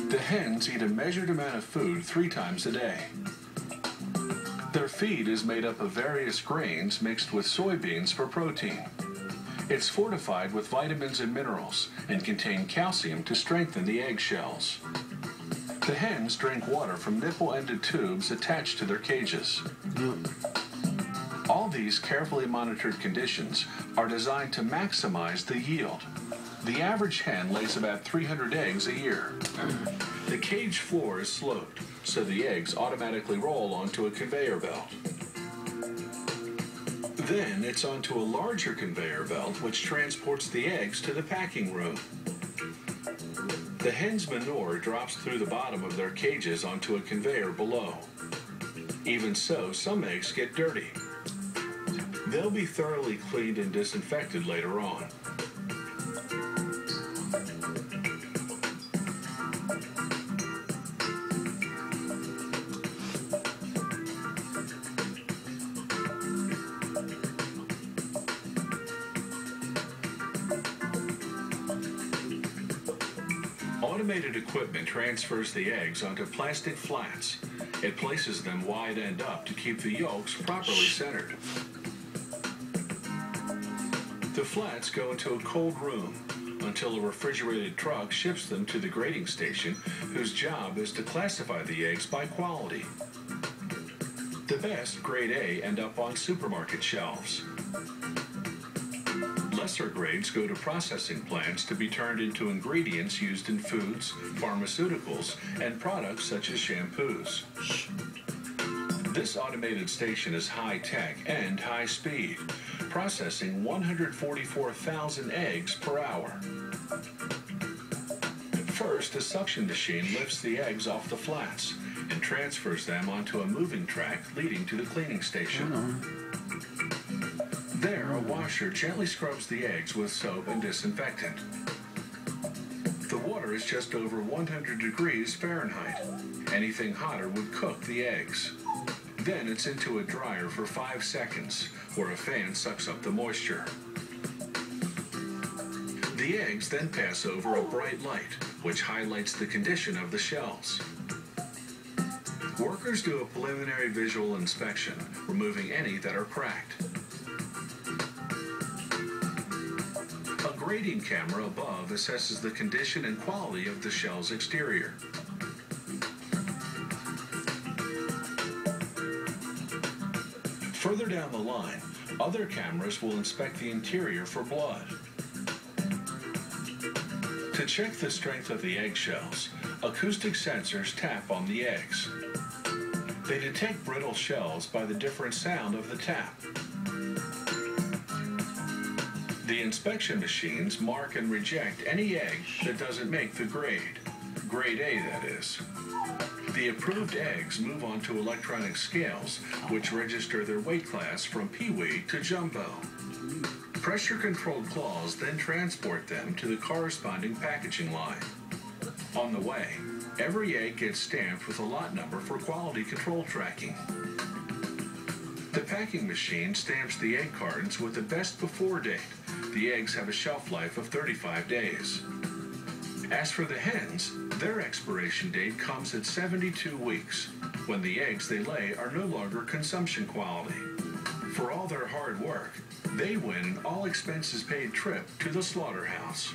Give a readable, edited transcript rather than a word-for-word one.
The hens eat a measured amount of food 3 times a day. Their feed is made up of various grains mixed with soybeans for protein. It's fortified with vitamins and minerals and contains calcium to strengthen the egg shells. The hens drink water from nipple-ended tubes attached to their cages. All these carefully monitored conditions are designed to maximize the yield. The average hen lays about 300 eggs a year. The cage floor is sloped, so the eggs automatically roll onto a conveyor belt. Then it's onto a larger conveyor belt which transports the eggs to the packing room. The hen's manure drops through the bottom of their cages onto a conveyor below. Even so, some eggs get dirty. They'll be thoroughly cleaned and disinfected later on. Automated equipment transfers the eggs onto plastic flats. It places them wide end up to keep the yolks properly centered. The flats go into a cold room until a refrigerated truck ships them to the grading station, whose job is to classify the eggs by quality. The best, grade A, end up on supermarket shelves. Lesser grades go to processing plants to be turned into ingredients used in foods, pharmaceuticals, and products such as shampoos. This automated station is high-tech and high-speed, processing 144,000 eggs per hour. First, a suction machine lifts the eggs off the flats and transfers them onto a moving track leading to the cleaning station. There, a washer gently scrubs the eggs with soap and disinfectant. The water is just over 100 degrees Fahrenheit. Anything hotter would cook the eggs. Then it's into a dryer for 5 seconds, where a fan sucks up the moisture. The eggs then pass over a bright light, which highlights the condition of the shells. Workers do a preliminary visual inspection, removing any that are cracked. A grading camera above assesses the condition and quality of the shell's exterior. Further down the line, other cameras will inspect the interior for blood. To check the strength of the eggshells, acoustic sensors tap on the eggs. They detect brittle shells by the different sound of the tap. The inspection machines mark and reject any egg that doesn't make the grade. Grade A, that is. The approved eggs move on to electronic scales, which register their weight class from peewee to jumbo. Pressure-controlled claws then transport them to the corresponding packaging line. On the way, every egg gets stamped with a lot number for quality control tracking. The packing machine stamps the egg cartons with the best before date. The eggs have a shelf life of 35 days. As for the hens, their expiration date comes at 72 weeks, when the eggs they lay are no longer consumption quality. For all their hard work, they win an all-expenses-paid trip to the slaughterhouse.